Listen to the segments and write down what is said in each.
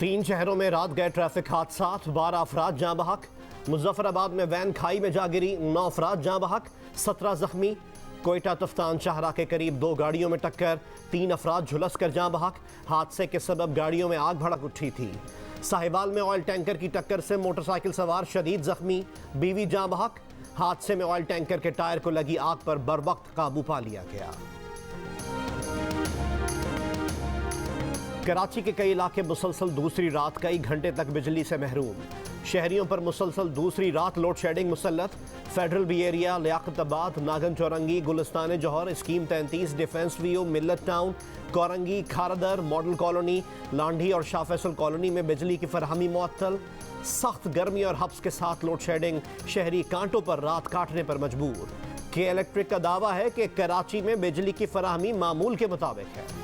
तीन शहरों में रात गए ट्रैफिक हादसात, 12 अफराद जाँ बहक। मुजफ्फराबाद में वैन खाई में जा गिरी, 9 अफराद जाँ बहक, 17 जख्मी। कोयटा तुफ्तान शाहरा के करीब 2 गाड़ियों में टक्कर, 3 अफराद झुलस कर जाँ बहक। हादसे के सबब गाड़ियों में आग भड़क उठी थी। साहिवाल में ऑयल टैंकर की टक्कर से मोटरसाइकिल सवार शदीद जख्मी, बीवी जाँ बहक। हादसे में ऑयल टैंकर के टायर को लगी आग पर बरवक्त काबू पा लिया गया। कराची के कई इलाके मुसलसल दूसरी रात कई घंटे तक बिजली से महरूम। शहरियों पर मुसलसल दूसरी रात लोड शेडिंग मुसल्लत। Federal B area, Liaquatabad, Nagan Chowrangi, Gulistan Jauhar, scheme 33, defence view, Millat town, Korangi, Khardar, model colony, Landhi और शाह फैसल कॉलोनी में बिजली की फरहमी मुअत्तल। सख्त गर्मी और हब्स के साथ लोड शेडिंग, शहरी कांटों पर रात काटने पर मजबूर। के इलेक्ट्रिक का दावा है कि कराची में बिजली की फराहमी मामूल के मुताबिक है।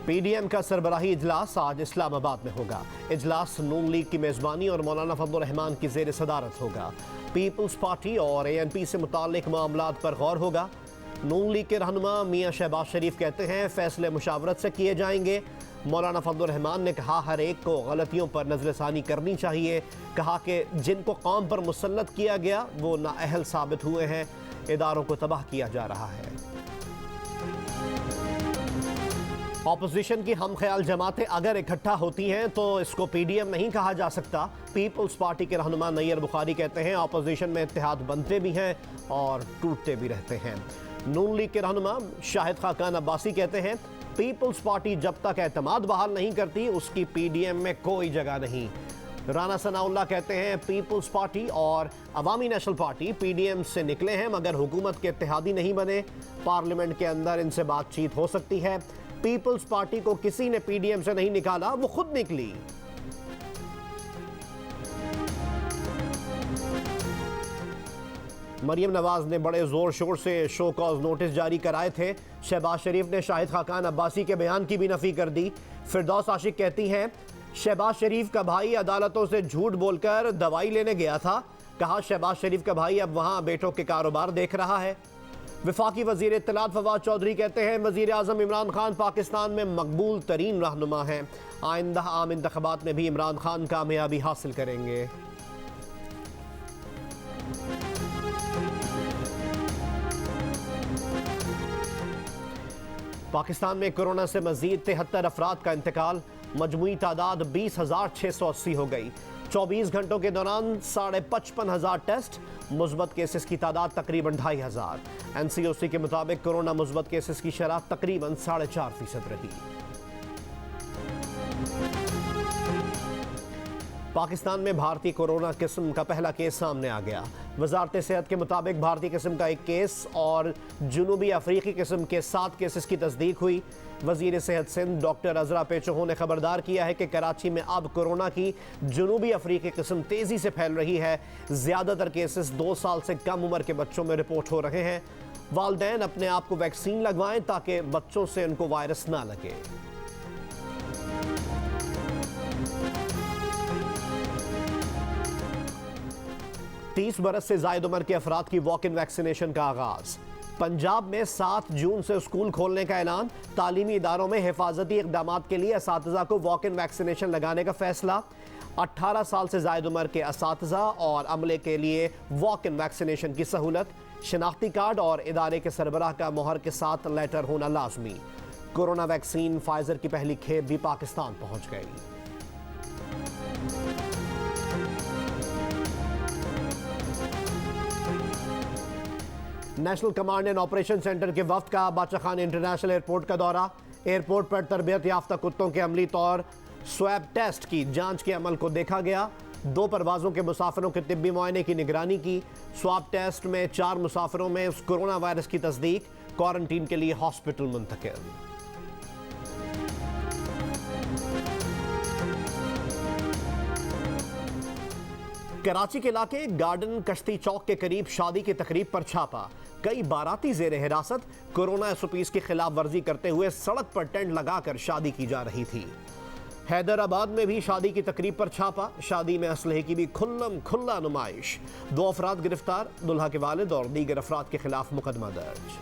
पीडीएम का सरबराही इजलास आज इस्लामाबाद में होगा। इजलास नून लीग की मेजबानी और मौलाना फजल रहमान की ज़ेर सदारत होगा। पीपल्स पार्टी और ANP से मुताल्लिक मामलात पर गौर होगा। नून लीग के रहनुमा मियां शहबाज शरीफ कहते हैं फैसले मुशावरत से किए जाएंगे। मौलाना फजल रहमान ने कहा हर एक को गलतियों पर नजरसानी करनी चाहिए। कहा कि जिनको कौम पर मुसल्लत किया गया वो नाअहल साबित हुए हैं। इदारों को तबाह किया जा रहा है। ऑपोजिशन की हम ख्याल जमातें अगर इकट्ठा होती हैं तो इसको पीडीएम नहीं कहा जा सकता। पीपल्स पार्टी के रहनुमा नैयर बुखारी कहते हैं ऑपोजिशन में इत्तेहाद बनते भी हैं और टूटते भी रहते हैं। नून लीग के रहनुमा शाहिद खाकान अब्बासी कहते हैं पीपल्स पार्टी जब तक एतमाद बहाल नहीं करती उसकी पीडीएम में कोई जगह नहीं। राना सनाउल्लाह कहते हैं पीपल्स पार्टी और अवामी नेशनल पार्टी पीडीएम से निकले हैं मगर हुकूमत के इत्तेहादी नहीं बने। पार्लियामेंट के अंदर इनसे बातचीत हो सकती है। पीपल्स पार्टी को किसी ने पीडीएम से नहीं निकाला, वो खुद निकली। मरियम नवाज ने बड़े जोर शोर से शो कॉज नोटिस जारी कराए थे। शहबाज शरीफ ने शाहिद खाकान अब्बासी के बयान की भी नफी कर दी। फिरदौस आशिक कहती हैं शहबाज शरीफ का भाई अदालतों से झूठ बोलकर दवाई लेने गया था। कहा शहबाज शरीफ का भाई अब वहां बेटों के कारोबार देख रहा है। वफाकी वजीर इत्तलात फवाद चौधरी कहते हैं वजीर आजम इमरान खान पाकिस्तान में मकबूल तरीन रहनुमा हैं। आइंदा आम इंतखाबात में भी इमरान खान कामयाबी हासिल करेंगे। पाकिस्तान में कोरोना से मजीद 73 अफराद का इंतकाल। मजमूई तादाद 20,680 हो गई। 24 घंटों के दौरान 55,500 टेस्ट। मुस्बत केसेस की तादाद तकरीबन 2,500। NCOC के मुताबिक कोरोना मुस्बत केसेस की शरह तकरीबन 4.5% रही। पाकिस्तान में भारतीय कोरोना किस्म का पहला केस सामने आ गया। वजारत सेहत के मुताबिक भारतीय किस्म का 1 केस और जुनूबी अफ्रीकी किस्म के 7 केसेस की तस्दीक हुई। वजीर सेहत सिंध डॉक्टर अजरा पेचोहो ने खबरदार किया है कि कराची में अब कोरोना की जुनूबी अफ्रीकी किस्म तेज़ी से फैल रही है। ज़्यादातर केसेस 2 साल से कम उम्र के बच्चों में रिपोर्ट हो रहे हैं। वालिदैन अपने आप को वैक्सीन लगवाएं ताकि बच्चों से उनको वायरस ना लगे। तीस बरस से जायद उम्र के अफराद की वॉक इन वैक्सीनेशन का आगाज। पंजाब में 7 जून से स्कूल खोलने का ऐलान। तालीमी इदारों में हिफाजती इक़दामात के लिए असातिज़ा को वॉक इन वैक्सीनेशन लगाने का फैसला। 18 साल से जायद उम्र के असातिज़ा और अमले के लिए वॉक इन वैक्सीनेशन की सहूलत। शनाख्ती कार्ड और इदारे के सरबराह का मोहर के साथ लेटर होना लाजमी। कोरोना वैक्सीन फाइजर की पहली खेप भी पाकिस्तान पहुंच गई। National command and operation centre के वफ्द का बादशाह खान इंटरनेशनल एयरपोर्ट का दौरा। एयरपोर्ट पर तरबियत याफ्ता कुत्तों के अमली तौर स्वैब टेस्ट की जांच के अमल को देखा गया। 2 परवाज़ों के मुसाफिरों के तिब्बी मुआयने की निगरानी की। स्वैब टेस्ट में 4 मुसाफिरों में कोरोना वायरस की तस्दीक। क्वारंटीन के लिए हॉस्पिटल मुंतकिल। कराची के इलाके गार्डन कश्ती चौक के करीब शादी की तकरीब पर छापा। कई बाराती जेरे हिरासत। कोरोना SOPs की खिलाफ वर्जी करते हुए सड़क पर टेंट लगाकर शादी की जा रही थी। हैदराबाद में भी शादी की तकरीब पर छापा। शादी में असलहे की भी खुल्लम खुल्ला नुमाइश। 2 अफराद गिरफ्तार। दुल्हा के वालिद और दीगर अफराद के खिलाफ मुकदमा दर्ज।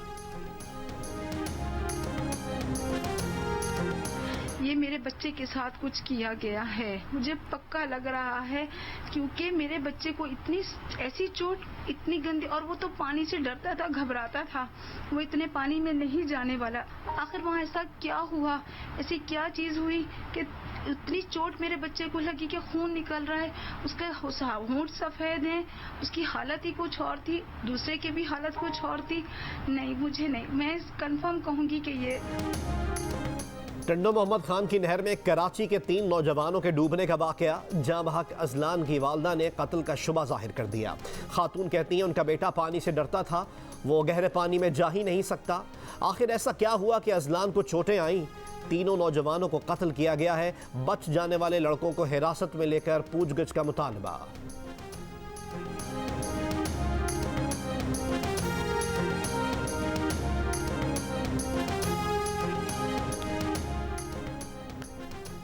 कि मेरे बच्चे के साथ कुछ किया गया है। मुझे पक्का लग रहा है क्योंकि मेरे बच्चे को इतनी ऐसी चोट, इतनी गंदी, और वो तो पानी से डरता था, घबराता था, वो इतने पानी में नहीं जाने वाला। आखिर वहाँ ऐसा क्या हुआ, ऐसी क्या चीज़ हुई कि इतनी चोट मेरे बच्चे को लगी कि खून निकल रहा है, उसका होंठ सफ़ेद है, उसकी हालत ही कुछ और थी, दूसरे की भी हालत कुछ और थी। नहीं, मुझे नहीं, मैं कंफर्म कहूँगी कि ये टंडो मोहम्मद खान की नहर में कराची के 3 नौजवानों के डूबने का वाकया, जाँ बहक अजलान की वालदा ने कत्ल का शुबा जाहिर कर दिया। खातून कहती हैं उनका बेटा पानी से डरता था, वो गहरे पानी में जा ही नहीं सकता। आखिर ऐसा क्या हुआ कि अजलान को चोटें आईं? तीनों नौजवानों को कत्ल किया गया है। बच जाने वाले लड़कों को हिरासत में लेकर पूछगिछ का मुतालबा।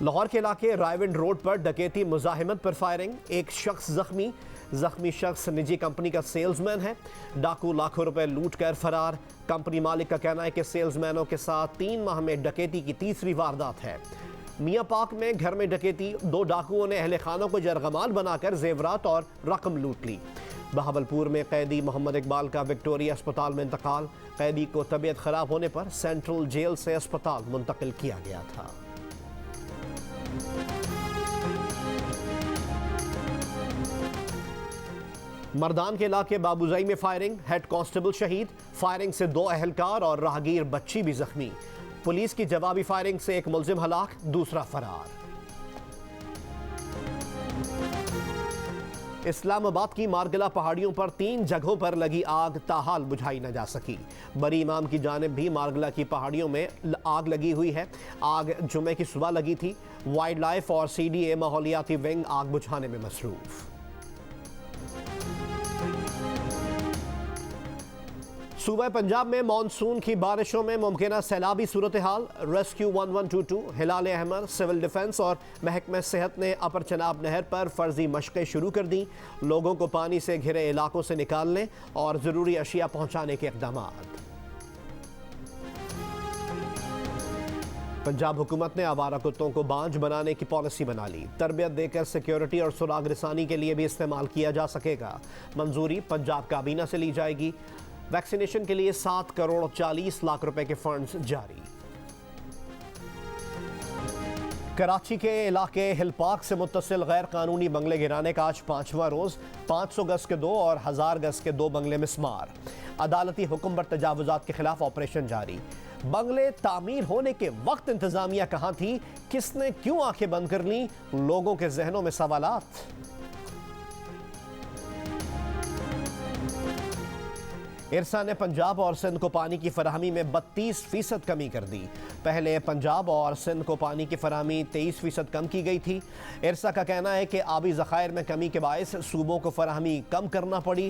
लाहौर के इलाके रायविंड रोड पर डकैती मुजाहिमत पर फायरिंग, एक शख्स जख्मी शख्स निजी कंपनी का सेल्समैन है। डाकू लाखों रुपए लूट कर फरार। कंपनी मालिक का कहना है कि सेल्समैनों के साथ 3 माह में डकैती की तीसरी वारदात है। मियाँ पाक में घर में डकैती, 2 डाकुओं ने अहले खानों को जरगमाल बनाकर जेवरात और रकम लूट ली। बहावलपुर में कैदी मोहम्मद इकबाल का विक्टोरिया अस्पताल में इंतकाल, कैदी को तबीयत खराब होने पर सेंट्रल जेल से अस्पताल मुंतकिल किया गया था। मर्दान के इलाके बाबूजाई में फायरिंग, हेड कांस्टेबल शहीद। फायरिंग से 2 अहलकार और राहगीर बच्ची भी जख्मी। पुलिस की जवाबी फायरिंग से एक मुलजिम हलाक, दूसरा फरार। इस्लामाबाद की मारगला पहाड़ियों पर 3 जगहों पर लगी आग ताहाल बुझाई न जा सकी। बरी इमाम की जानिब भी मारगला की पहाड़ियों में आग लगी हुई है। आग जुमे की सुबह लगी थी। वाइल्ड लाइफ और CDA माहौलियाती विंग आग बुझाने में मसरूफ। सूबा पंजाब में मानसून की बारिशों में मुमकिन सैलाबी सूरत हाल। रेस्क्यू 1122, हिलाल अहमद, सिविल डिफेंस और महकमा सेहत ने अपर चनाब नहर पर फर्जी मशक़ें शुरू कर दी। लोगों को पानी से घिरे इलाकों से निकालने और ज़रूरी अशिया पहुँचाने के इक़दाम। पंजाब हुकूमत ने आवारा कुत्तों को बांझ बनाने की पॉलिसी बना ली। तरबियत देकर सिक्योरिटी और सुराग रसानी के लिए भी इस्तेमाल किया जा सकेगा। मंजूरी पंजाब काबीना से ली जाएगी। वैक्सीनेशन के लिए 7 करोड़ 40 लाख रुपए के फंड्स जारी। कराची के इलाके हिल पार्क से मुत्तसिल गैर कानूनी बंगले गिराने का आज 5वां रोज। 500 गज के 2 और 1000 गज के 2 बंगले मिस्मार। अदालती हुक्म पर तजावुजात के खिलाफ ऑपरेशन जारी। बंगले तामीर होने के वक्त इंतजामिया कहां थी, किसने क्यों आंखें बंद कर ली, लोगों के जहनों में सवालात। इरसा ने पंजाब और सिंध को पानी की फराहमी में 32% कमी कर दी। पहले पंजाब और सिंध को पानी की फराहमी 23% कम की गई थी। इरसा का कहना है कि आबी ज़खायर में कमी के बायस सूबों को फराहमी कम करना पड़ी।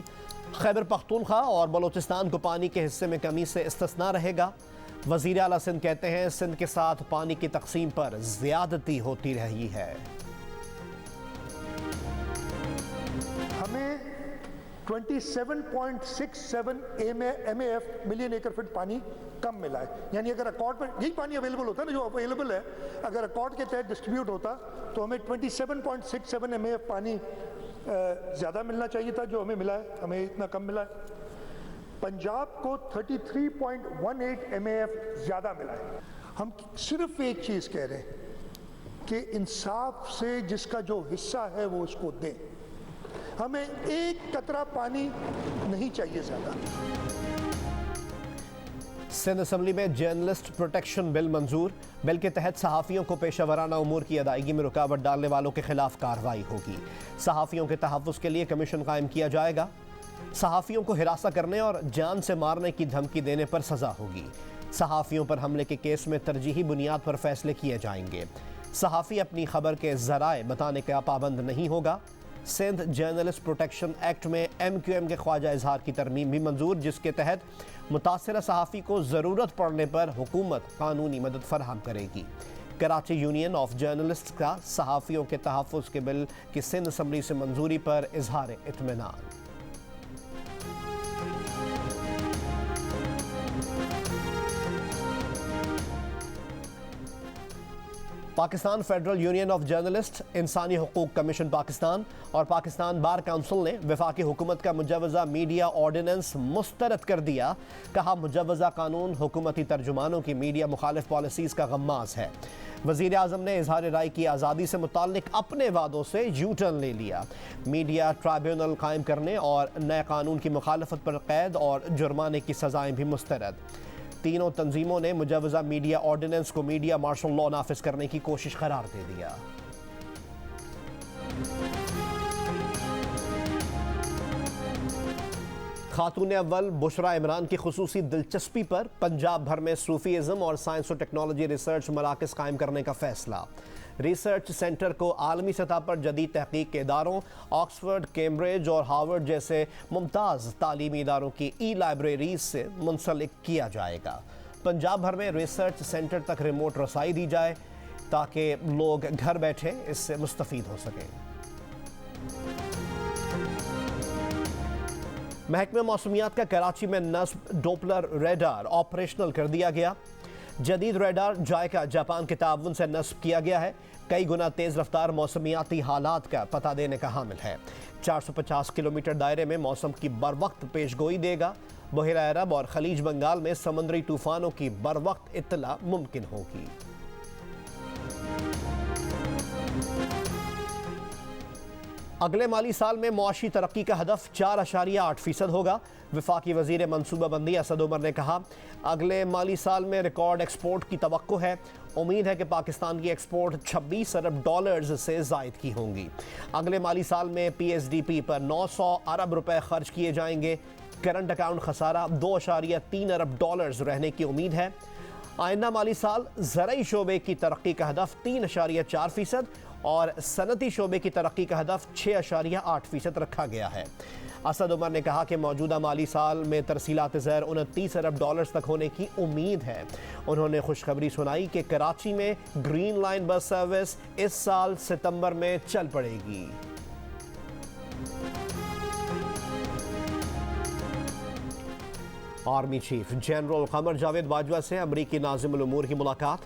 खैबर पख्तूनख्वा और बलोचिस्तान को पानी के हिस्से में कमी से इस्तिस्ना रहेगा। वज़ीर आला सिंध कहते हैं सिंध के साथ पानी की तकसीम पर ज़्यादती होती रही है। हमें 27.67 MAF मिलियन एकड़ फीट पानी कम मिला है। यानी अगर अकॉर्ड पर यही पानी अवेलेबल होता है ना, जो अवेलेबल है, अगर अकॉर्ड के तहत डिस्ट्रीब्यूट होता तो हमें 27.67 MAF पानी ज़्यादा मिलना चाहिए था, जो हमें मिला है, हमें इतना कम मिला है। पंजाब को 33.18 MAF ज़्यादा मिला है। हम सिर्फ एक चीज़ कह रहे हैं कि इंसाफ से जिसका जो हिस्सा है वो उसको दें। हमें एक कतरा पानी नहीं चाहिए ज़्यादा। सिंध असम्बली में जर्नलिस्ट प्रोटेक्शन बिल मंजूर। बिल के तहत सहाफ़ियों को पेशा वराना उमूर की अदायगी में रुकावट डालने वालों के खिलाफ कार्रवाई होगी। सहाफ़ियों के तहफ़्फ़ुज़ के लिए कमीशन कायम किया जाएगा। सहाफ़ियों को हिरासा करने और जान से मारने की धमकी देने पर सज़ा होगी। सहाफ़ियों पर हमले के केस में तरजीही बुनियाद पर फैसले किए जाएंगे। सहाफ़ी अपनी खबर के ज़राए बताने का पाबंद नहीं होगा। सिंध जर्नलिस्ट प्रोटेक्शन एक्ट में MQM के ख्वाजा इजहार की तरमीम भी मंजूर, जिसके तहत मुतासिरा सहाफ़ी को ज़रूरत पड़ने पर हुकूमत कानूनी मदद फराहम करेगी। कराची यूनियन ऑफ जर्नलिस्ट का सहाफ़ियों के तहफ़्फ़ुज़ के बिल की सिंध असम्बली से मंजूरी पर इजहार इत्मीनान। Pakistan federal union of journalist, इंसानी हुकूक कमीशन पाकिस्तान और पाकिस्तान बार काउंसिल ने वफाकी हुकूमत का मुजवज़ा मीडिया ऑर्डिनेंस मुस्तरद कर दिया। कहा, मुजवज़ा कानून हुकूमती तर्जुमानों की मीडिया मुखालिफ पॉलिसीज़ का गम्माज़ है। वज़ीर आज़म ने इजहार राय की आज़ादी से मुताल्लिक अपने वादों से यू टर्न ले लिया। मीडिया ट्राइब्यूनल कायम करने और नए कानून की मुखालफत पर कैद और जुर्माने की सज़ाएँ भी मुस्तरद। तीनों तंजीमों ने मुजवज़ा मीडिया ऑर्डिनेंस को मीडिया मार्शल लॉ नाफिज करने की कोशिश करार दे दिया। खातून अव्वल बुशरा इमरान की खुसूसी दिलचस्पी पर पंजाब भर में सूफीज़म और साइंस और टेक्नोलॉजी रिसर्च मराकज़ कायम करने का फैसला। रिसर्च सेंटर को आलमी सतह पर जदीद तहकीक के इदारों ऑक्सफर्ड, कैम्ब्रिज और हार्वर्ड जैसे मुमताज़ तालीमी इदारों की ई लाइब्रेरीज से मुंसलिक किया जाएगा। पंजाब भर में रिसर्च सेंटर तक रिमोट रसाई दी जाए ताकि लोग घर बैठे इससे मुस्तफ़ीद हो सकें। महकमे मौसमियात का कराची में नस्ब डोपलर रेडार ऑपरेशनल कर दिया गया। जदीद रेडार जायका जापान के ताउन से नस्ब किया गया है। कई गुना तेज़ रफ्तार मौसमियाती हालात का पता देने का हामिल है। 450 किलोमीटर दायरे में मौसम की बर वक्त पेशगोई देगा। बहिरा अरब और खलीज बंगाल में समुद्री तूफानों की बर वक्त इत्तला मुमकिन होगी। अगले माली साल में मुआशी तरक्की का हदफ 4.8% होगा। वफाकी वजीर मनसूबाबंदी असद उमर ने कहा, अगले माली साल में रिकॉर्ड एक्सपोर्ट की तवक्को है। उम्मीद है कि पाकिस्तान की एक्सपोर्ट 26 अरब डॉलर्स से ज़ायद की होंगी। अगले माली साल में PSDP पर 900 अरब रुपए खर्च किए जाएंगे। करंट अकाउंट खसारा 2.3 अरब डॉलर्स रहने की उम्मीद है। आइंदा माली साल ज़रई शोबे की तरक्की का हदफ 3.4% और सनती शोबे की तरक्की का हदफ 6.8% रखा गया है। असद उमर ने कहा कि मौजूदा माली साल में तरसीलात ज़र 29 अरब डॉलर्स तक होने की उम्मीद है। उन्होंने खुशखबरी सुनाई कि कराची में ग्रीन लाइन बस सर्विस इस साल सितंबर में चल पड़ेगी। Army chief general Qamar Javed Bajwa से अमरीकी नाज़िमुल उमूर की मुलाकात।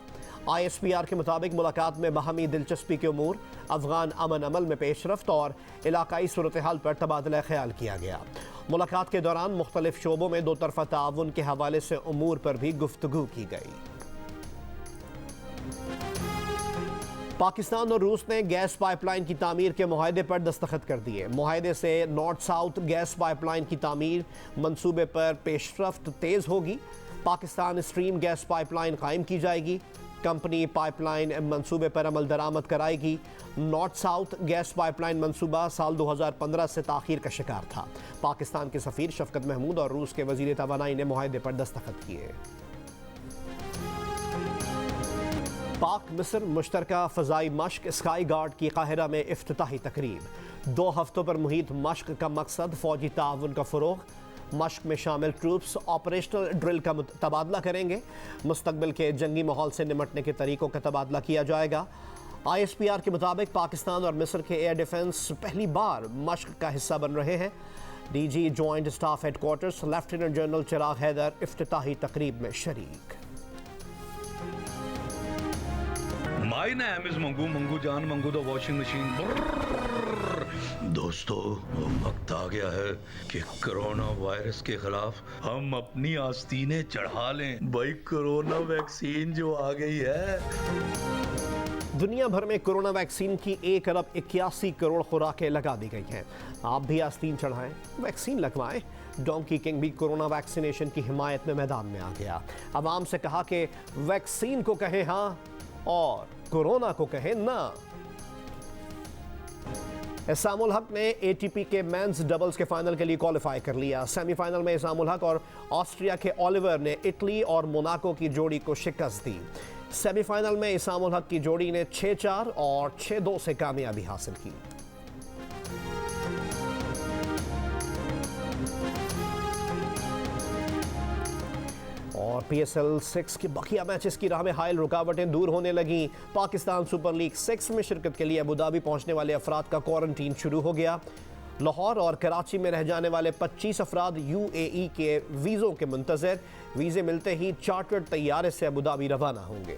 ISPR के मुताबिक मुलाकात में बाहमी दिलचस्पी के उमूर, अफगान अमन अमल में पेशरफ्त और इलाकाई सूरत हाल पर तबादला ख्याल किया गया। मुलाकात के दौरान मुख्तलिफ शोबों में दो तरफा ताउन के हवाले से उमूर पर भी गुफ्तगू की गई। पाकिस्तान और रूस ने गैस पाइपलाइन की तामीर के मुआहदे पर दस्तखत कर दिए। मुआहदे से नॉर्थ साउथ गैस पाइपलाइन की तामीर मंसूबे पर पेशरफ्त तेज़ होगी। पाकिस्तान स्ट्रीम गैस पाइपलाइन कायम की जाएगी। कंपनी पाइपलाइन मंसूबे पर अमल दरामद कराएगी। नॉर्थ साउथ गैस पाइपलाइन मंसूबा साल 2015 से ताख़ीर का शिकार था। पाकिस्तान के सफ़ीर शफकत महमूद और रूस के वज़ीर तवानाई ने मुआहदे पर दस्तखत किए। पाक मिस्र मुश्तरका फ़ज़ाई मश्क स्काई गार्ड की काहिरा में इफ्तिताही तकरीब। 2 हफ्तों पर मुहित मश्क का मकसद फ़ौजी ताउन का फ़रोग़। मश्क में शामिल ट्रूप्स ऑपरेशनल ड्रिल का तबादला करेंगे। मुस्तकबिल के जंगी माहौल से निमटने के तरीकों का तबादला किया जाएगा। ISPR के मुताबिक पाकिस्तान और मिस्र के एयर डिफेंस पहली बार मश्क का हिस्सा बन रहे हैं। DG joint staff headquarters lieutenant general Chiragh Haider इफ्तिताही तकरीब में शरीक। My name is Mangu Mangu जान मंगू द वॉशिंग मशीन। दोस्तों, वक्त आ गया है कि कोरोना वायरस के खिलाफ हम अपनी आस्तीनें चढ़ा लें। भाई, कोरोना वैक्सीन जो आ गई है। दुनिया भर में कोरोना वैक्सीन की 1 अरब 81 करोड़ खुराकें लगा दी गई हैं। आप भी आस्तीन चढ़ाएं, वैक्सीन लगवाएं। डोंकी किंग भी कोरोना वैक्सीनेशन की हिमायत में मैदान में आ गया। अवाम से कहा कि वैक्सीन को कहे हाँ और कोरोना को कहे ना। इसामुल हक ने ATP के मेंस डबल्स के फाइनल के लिए क्वालिफाई कर लिया। सेमीफाइनल में इसामुल हक और ऑस्ट्रिया के ओलिवर ने इटली और मोनाको की जोड़ी को शिकस्त दी। सेमीफाइनल में इसामुल हक की जोड़ी ने 6-4 और 6-2 से कामयाबी हासिल की। और PSL 6 के बकिया मैचेस की राह में हायल रुकावटें दूर होने लगी। पाकिस्तान सुपर लीग 6 में शिरकत के लिए अबू धाबी पहुंचने वाले अफराद का क्वारंटीन शुरू हो गया। लाहौर और कराची में रह जाने वाले 25 अफराद UAE के वीज़ों के मुंतज़र। वीज़े मिलते ही चार्टर्ड तैयारे से अबू धाबी रवाना होंगे।